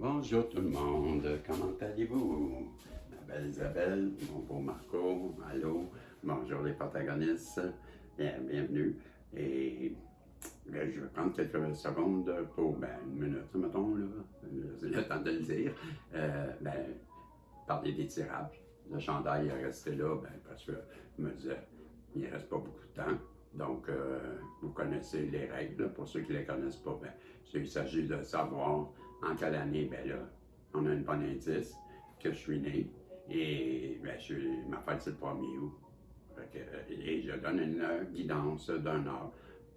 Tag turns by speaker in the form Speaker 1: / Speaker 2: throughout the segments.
Speaker 1: Bonjour tout le monde, comment allez-vous? Ma belle Isabelle, mon beau Marco, allô, bonjour les protagonistes, bienvenue. Et je vais prendre quelques secondes pour, une minute, mettons, là, c'est le temps de le dire, parler des tirages. Le chandail est resté là, parce que je me disais, il ne reste pas beaucoup de temps. Donc, vous connaissez les règles. Pour ceux qui ne les connaissent pas, il s'agit de savoir en quelle année, là, on a un bon indice que je suis né. Et ma fête, c'est le 1er août. Et je donne une guidance d'un heure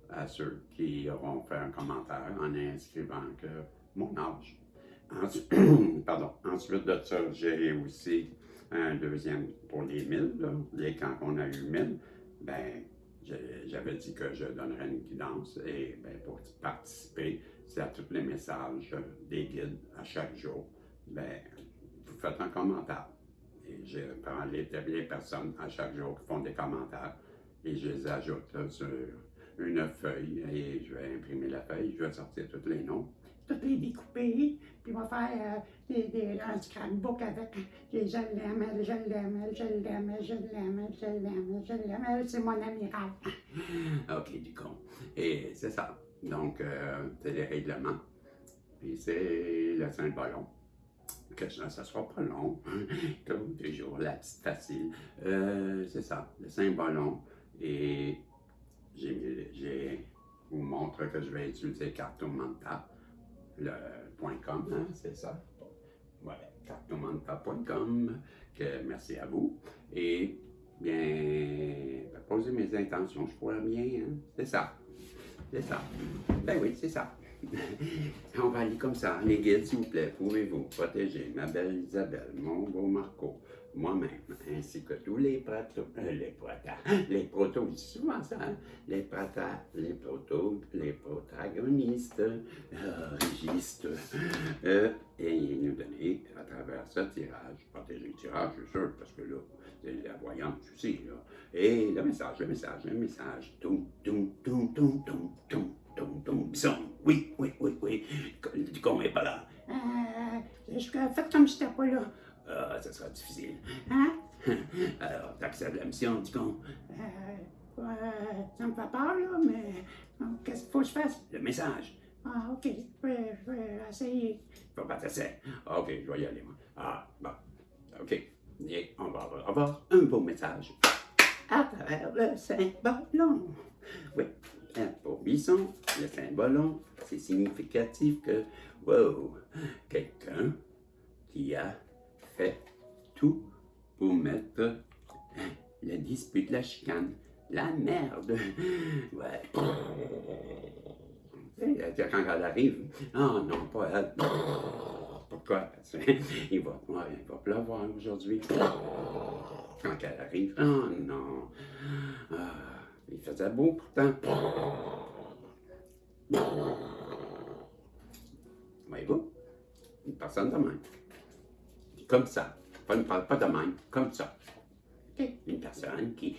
Speaker 1: à ceux qui auront fait un commentaire en inscrivant que mon âge. Ensuite de ça, j'ai aussi un deuxième pour les 1000. Quand on a eu 1000, j'avais dit que je donnerais une guidance. Et pour participer, c'est à tous les messages des guides à chaque jour. Vous faites un commentaire. Et je prends les personnes à chaque jour qui font des commentaires et je les ajoute sur une feuille et je vais imprimer la feuille, je vais sortir tous les noms.
Speaker 2: Toutes les découper, puis on va faire un scrapbook avec je l'aime, je l'aime, je l'aime, je l'aime, je l'aime, je l'aime, c'est mon amiral.
Speaker 1: Ok, du con. Et c'est ça. Donc, c'est les règlements. Puis c'est le Saint-Ballon. Que ça ne sera pas long, comme toujours, la petite facile. C'est ça, le Saint-Ballon. Et je vous montre que je vais utiliser Cartomanta. Le .com, hein, c'est ça. Voilà, cartomanta.com. Merci à vous. Et bien, poser mes intentions, je crois bien, hein? C'est ça. C'est ça. Ben oui, c'est ça. On va aller comme ça. Les guides, s'il vous plaît, pouvez-vous protéger ma belle Isabelle, mon beau Marco, moi-même, ainsi que tous les souvent ça, hein? Les protagonistes, régistes, et nous donner à travers ce tirage, protéger le tirage, c'est sûr, parce que là, c'est la voyance aussi, là. Et le message, tout, bison, oui, du con n'est pas là.
Speaker 2: Faites comme si j'étais pas là.
Speaker 1: Ça sera difficile.
Speaker 2: Hein?
Speaker 1: Alors, t'acceptes la mission, du con?
Speaker 2: Ça me fait peur, là, mais qu'est-ce qu'il faut que je fasse?
Speaker 1: Le message.
Speaker 2: Ah, ok, je vais essayer.
Speaker 1: Faut pas t'essayer. Ok, je vais y aller, moi. Ah, bon, ok. Et on va avoir un beau message à travers le Saint-Ballon. Oui, pour Bison, le Saint-Ballon, c'est significatif que, wow, quelqu'un qui a fait tout pour mettre la dispute, la chicane, la merde. Ouais. Quand elle arrive, oh non, pas elle. Pourquoi? Il va pleuvoir aujourd'hui. Quand elle arrive, oh non. Il faisait beau pourtant. Voyez-vous? Une personne de même. Comme ça. Pas de même, comme ça. Une personne qui.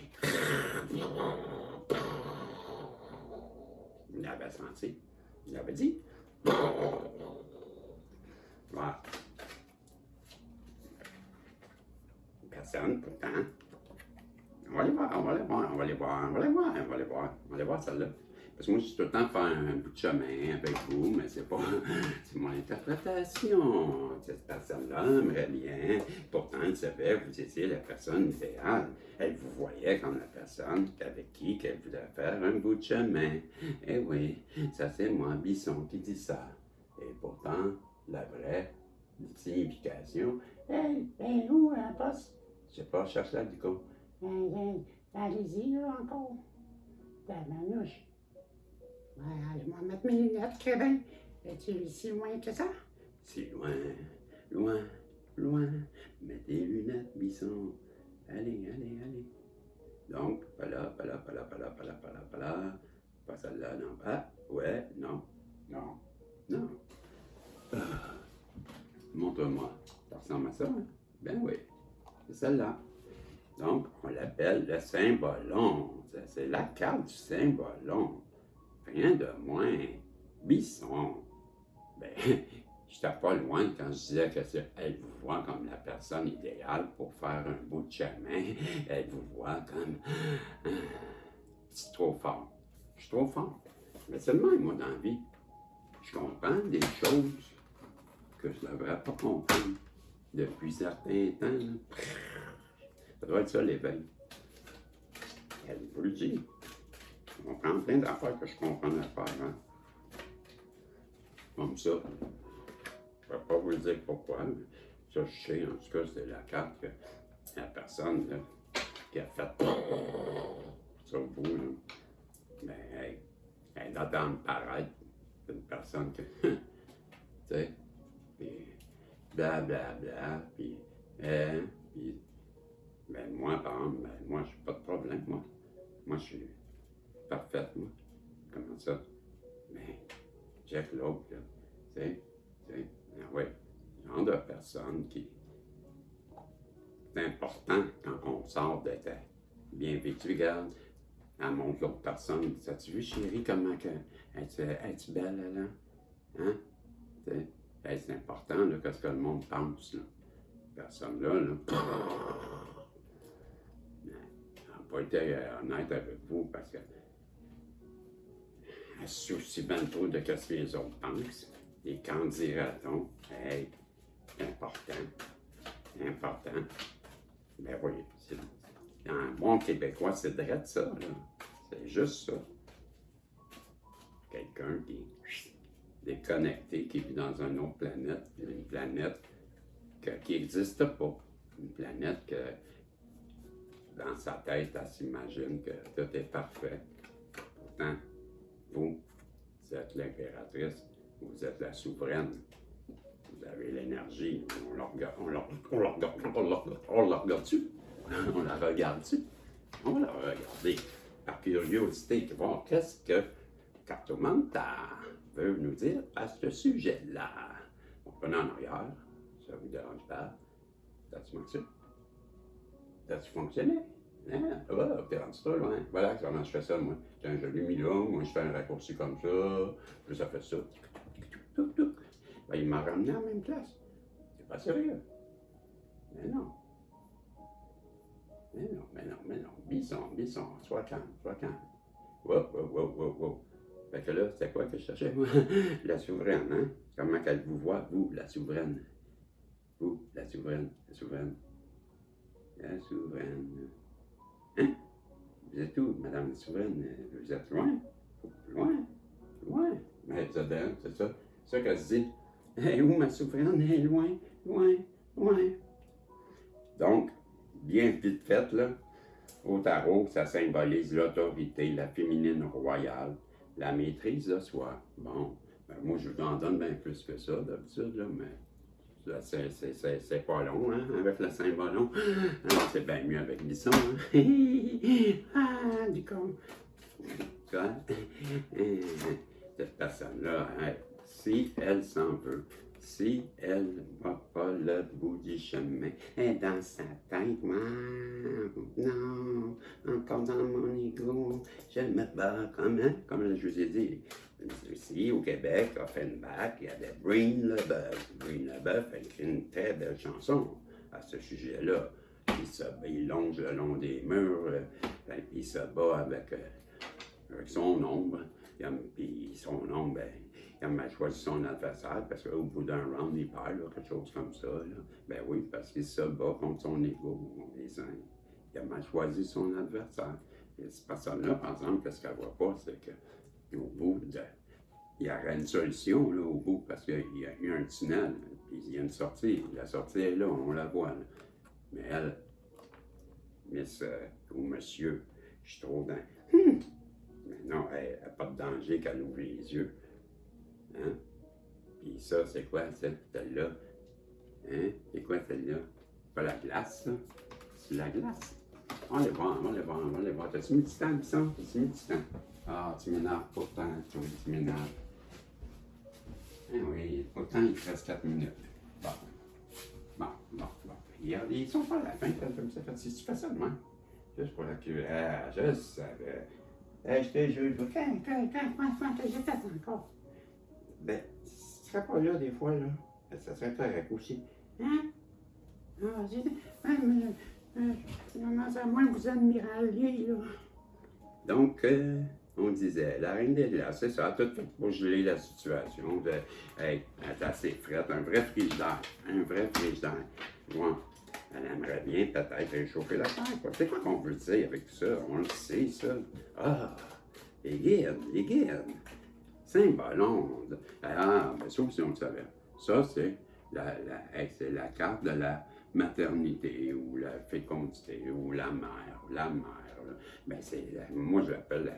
Speaker 1: Il l'avait senti. Il l'avait dit. Voilà. Personne, pourtant. On va aller voir celle-là. Parce que moi, je suis tout le temps faire un bout de chemin avec vous, mais c'est pas. C'est mon interprétation. Cette personne-là aimerait bien. Pourtant, elle savait que vous étiez la personne idéale. Elle vous voyait comme la personne avec qui elle voulait faire un bout de chemin. Eh oui, ça c'est moi, Bison, qui dit ça. Et pourtant, la vraie signification,
Speaker 2: Où, un poste?
Speaker 1: je sais pas, cherche là du coup.
Speaker 2: Allez-y, là, encore. La manouche. Je vais mettre mes lunettes, très bien. Es-tu si loin que ça?
Speaker 1: Si loin, mets tes lunettes, Bison. Allez. Donc, voilà. Pas celle-là, non. Ah, ouais, non. Montre-moi. Ça ressemble à ça, hein? Ben oui, c'est celle-là. Donc, on l'appelle le Saint-Ballon. C'est la carte du Saint-Ballon. Rien de moins. Bison. j'étais pas loin quand je disais que elle vous voit comme la personne idéale pour faire un bout de chemin. Elle vous voit comme... C'est trop fort. Je suis trop fort. Mais c'est le même, moi, dans la vie. Je comprends des choses que je ne devrais pas comprendre depuis certains temps. Là. Ça doit être ça, l'éveil. Elle vous le dit. Je comprends plein d'affaires que je comprends pas avant. Comme ça. Je ne vais pas vous dire pourquoi, mais ça, je sais, en tout cas, c'est la carte que la personne là, qui a fait ça au bout, là, ben, elle attend de paraître. C'est une personne que, tu sais, puis blablabla, puis, puis, ben, moi, par exemple, ben, moi, j'ai pas de problème, moi. Moi, je suis parfaite, moi. Comment ça? Mais, check l'autre, là, tu sais, ah ouais, genre de personne qui c'est important quand on sort d'être bien vécu. Regarde, elle montre l'autre personne. As-tu vu, chérie, comment es-tu belle, là? Hein? Hey, c'est important, là, qu'est-ce que le monde pense, là. Personne-là, là. Elle n'a pas été honnête avec vous parce que elle se soucie bien trop de ce que les autres pensent. Et qu'en dira-t-on? Hey, c'est important. C'est important. Ben oui, en bon québécois, c'est direct ça, là. C'est juste ça. Quelqu'un qui est déconnecté, qui vit dans une autre planète, une planète qui n'existe pas. Une planète que, dans sa tête, elle s'imagine que tout est parfait. Pourtant, vous êtes l'impératrice, vous êtes la souveraine. Vous avez l'énergie, on la regarde-tu? On la regarde-tu? On va la regarder par curiosité, voir qu'est-ce que Cartomanta veut nous dire à ce sujet-là. On prend en arrière, ça vous dérange pas? Ça-tu fonctionné? Ça-tu fonctionné? Hein? Ah, t'es rendu trop loin. Voilà comment je fais ça, moi. Tiens, je l'ai mis là, moi je fais un raccourci comme ça, puis ça fait ça. Ben, il m'a ramené à la même place. C'est pas sérieux. Mais non. Mais non. Bison, sois calme. Wow. Fait que là, c'était quoi que je cherchais, moi? La souveraine, hein? Comment qu'elle vous voit, vous, la souveraine? Vous, la souveraine. Hein? Vous êtes où, madame la souveraine? Vous êtes loin? Loin. Mais vous êtes, c'est ça. C'est ça qu'elle se dit. Hey, où ma souveraine? Elle est loin. Donc, bien vite fait, là, au tarot, ça symbolise l'autorité, la féminine royale, la maîtrise de soi. Bon, ben moi, je vous en donne bien plus que ça, d'habitude, là, mais c'est pas long, hein, avec le Saint-Ballon. C'est bien mieux avec Bison, hein.
Speaker 2: Ah, du con.
Speaker 1: Quoi? Cette personne-là, hein, si elle s'en veut, si elle ne va pas le bout du chemin, et dans sa tête, non, encore dans mon ego, je me bats comme je vous ai dit. Ici, au Québec, Offenbach, il y avait Breen Leboeuf. Breen Leboeuf a écrit une très belle chanson à ce sujet-là. Il longe le long des murs, puis il se bat avec son ombre. Puis son ombre, ben, il a mal choisi son adversaire parce qu'au bout d'un round, il perd, là, quelque chose comme ça. Là. Ben oui, parce qu'il se bat contre son ego. Il a mal choisi son adversaire. Et cette personne-là, par exemple, qu'est-ce qu'elle ne voit pas, c'est qu'au bout il y aurait une solution là, au bout, parce qu'il y a eu un tunnel, puis il y a une sortie. La sortie est là, on la voit. Là. Mais elle, Miss ou Monsieur, je suis trop dans. Mais non, elle n'a pas de danger qu'elle ouvre les yeux. Hein? Puis ça, c'est quoi, celle-là? Hein? C'est quoi, celle-là? Pas la glace, ça? C'est la glace. On va les voir. T'as-tu mis du temps, ça? T'as-tu mis du temps? Ah, tu m'énerves pourtant, tu m'énerves. Ah oui, pourtant, il te reste 4 minutes. Bon. Ils sont pas à la fin, si tu fais ça demain. Juste pour la cure. Ah, je savais. Je te jure.
Speaker 2: Quand j'ai fait encore?
Speaker 1: Ben, serais pas là des fois, là. Ça serait correct aussi.
Speaker 2: Hein? Ah, maman, c'est à moi que vous admiraliez, là.
Speaker 1: Donc, on disait, la Reine des Glaces, c'est ça, tout fait pour geler la situation. Hey, elle est assez frette, un vrai frigidaire. Un vrai frigidaire. Bon, elle aimerait bien peut-être réchauffer la terre, quoi. C'est quoi qu'on veut dire avec tout ça? On le sait, ça. Ah, les guides. Saint-Ballon. Ah, mais ça aussi, on le savait. Ça, c'est c'est la carte de la maternité ou la fécondité ou la mère. La mère. Là. Ben, moi, je l'appelle,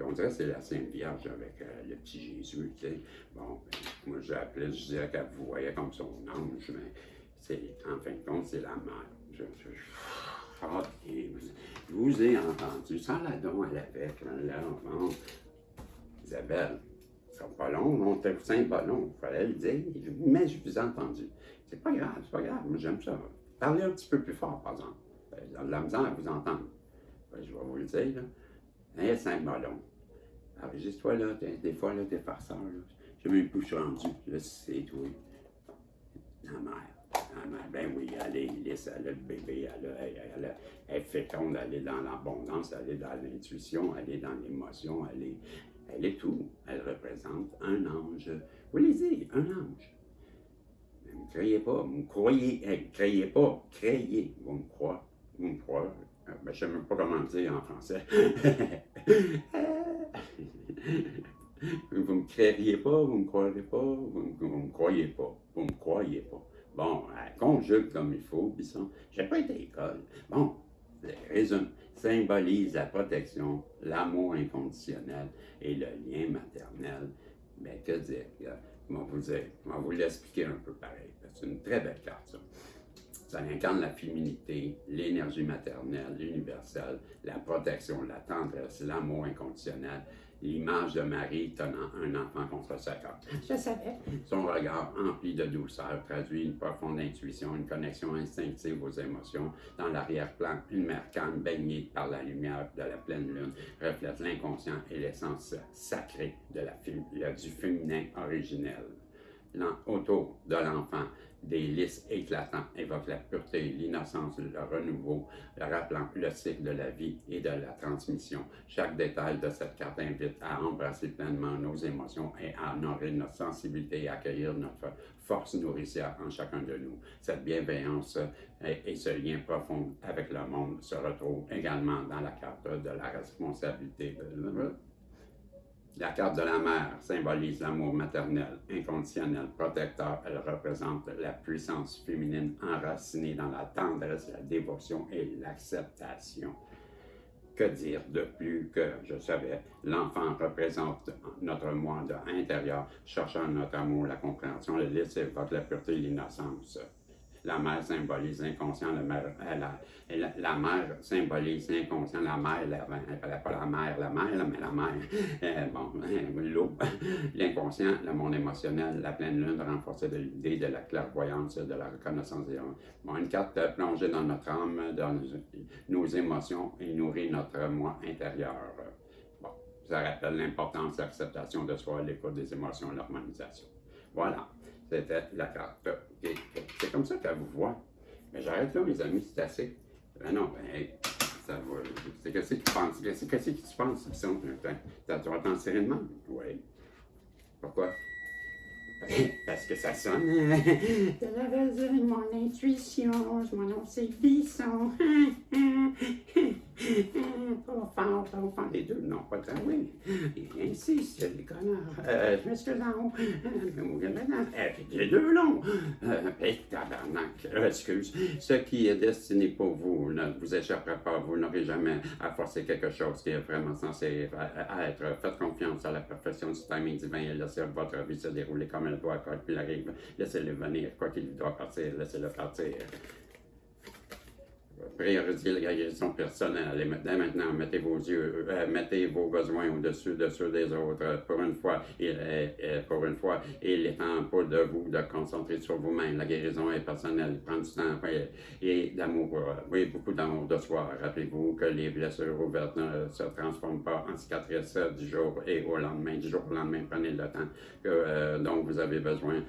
Speaker 1: on dirait que c'est la Sainte Vierge avec le petit Jésus, tu sais. Bon, ben, moi, je dirais qu'elle vous voyait comme son ange, mais en fin de compte, c'est la mère. Ah, je vous ai entendu, sans la don à l'avec, là, bon. Isabelle, ça sera pas long, on était Saint-Ballon, il fallait le dire, mais je vous ai entendu. C'est pas grave, moi j'aime ça. Parlez un petit peu plus fort, par exemple. Dans la misère à vous entendre. Je vais vous le dire, là. Hey, Saint-Ballon. Enregistre-toi, là, des fois, là, t'es farceur, là. J'ai même plus rendu, là, c'est toi. La mère, ben oui, elle est lisse, elle a le bébé, elle est féconde, elle est dans l'abondance, elle est dans l'intuition, elle est dans l'émotion, elle est tout. Elle représente un ange. Vous les dites, un ange. Ne me criez pas, vous me croyez, criez pas, créez, vous me croyez, ben, je ne sais même pas comment dire en français. Vous ne me créeriez pas, vous ne me croirez pas, vous ne me croyez pas, vous ne me croyez pas. Bon, elle conjugue comme il faut, Bisson. Je n'ai pas été à l'école. Bon, résume, symbolise la protection, l'amour inconditionnel et le lien maternel. Mais que dire? Je vais vous l'expliquer un peu pareil. C'est une très belle carte, ça. Ça incarne la féminité, l'énergie maternelle, universelle, la protection, la tendresse, l'amour inconditionnel, l'image de Marie tenant un enfant contre sa cœur.
Speaker 2: Je savais.
Speaker 1: Son regard empli de douceur traduit une profonde intuition, une connexion instinctive aux émotions. Dans l'arrière-plan, une mère calme baignée par la lumière de la pleine lune reflète l'inconscient et l'essence sacrée du féminin originel. Autour de l'enfant, des lys éclatants évoquent la pureté, l'innocence, le renouveau, rappelant le cycle de la vie et de la transmission. Chaque détail de cette carte invite à embrasser pleinement nos émotions et à honorer notre sensibilité et accueillir notre force nourricière en chacun de nous. Cette bienveillance et ce lien profond avec le monde se retrouvent également dans la carte de la responsabilité. La carte de la mère symbolise l'amour maternel, inconditionnel, protecteur. Elle représente la puissance féminine enracinée dans la tendresse, la dévotion et l'acceptation. Que dire de plus que, je savais, l'enfant représente notre moi intérieur, cherchant notre amour, la compréhension, le lys évoque la pureté et l'innocence. La mère symbolise l'inconscient, la mère symbolise l'inconscient, la mère, pas la mère, mais la mère. L'eau, l'inconscient, le monde émotionnel, la pleine lune renforcée de l'idée de la clairvoyance, de la reconnaissance des hommes. Bon, une carte plongée dans notre âme, dans nos émotions et nourrit notre moi intérieur. Bon, ça rappelle l'importance de l'acceptation de soi, l'écoute des émotions et l'harmonisation. Voilà. C'était la carte. C'est comme ça qu'elle vous voit. Mais j'arrête là, mes amis, c'est assez. Ben non, ça va. C'est qu'est-ce que tu penses? Qu'est-ce que tu penses? Tu vas t'en tirer de même? Oui. Pourquoi? Parce que ça sonne.
Speaker 2: Je l'avais dit, mon intuition, mon nom c'est Bisson. Pas fort.
Speaker 1: Les deux, non, pas tant, oui. Et ainsi, c'est les connards.
Speaker 2: Je m'excuse en haut.
Speaker 1: Les deux longs. Tabarnak. Excuse. Ce qui est destiné pour vous ne vous échappera pas. Vous n'aurez jamais à forcer quelque chose qui est vraiment censé être. Faites confiance à la perfection du timing divin et laissez votre vie se dérouler comme elle doit, quoi qu'il arrive. Laissez-le venir. Quoi qu'il doit partir, laissez-le partir. Priorisez la guérison personnelle. Et maintenant, mettez vos yeux, mettez vos besoins au-dessus de ceux des autres. Pour une fois, il est temps pas de vous de concentrer sur vous-même. La guérison est personnelle. Prendre du temps et d'amour. Oui, beaucoup d'amour de soi. Rappelez-vous que les blessures ouvertes ne se transforment pas en cicatrices du jour et au lendemain. Du jour au lendemain, prenez le temps dont vous avez besoin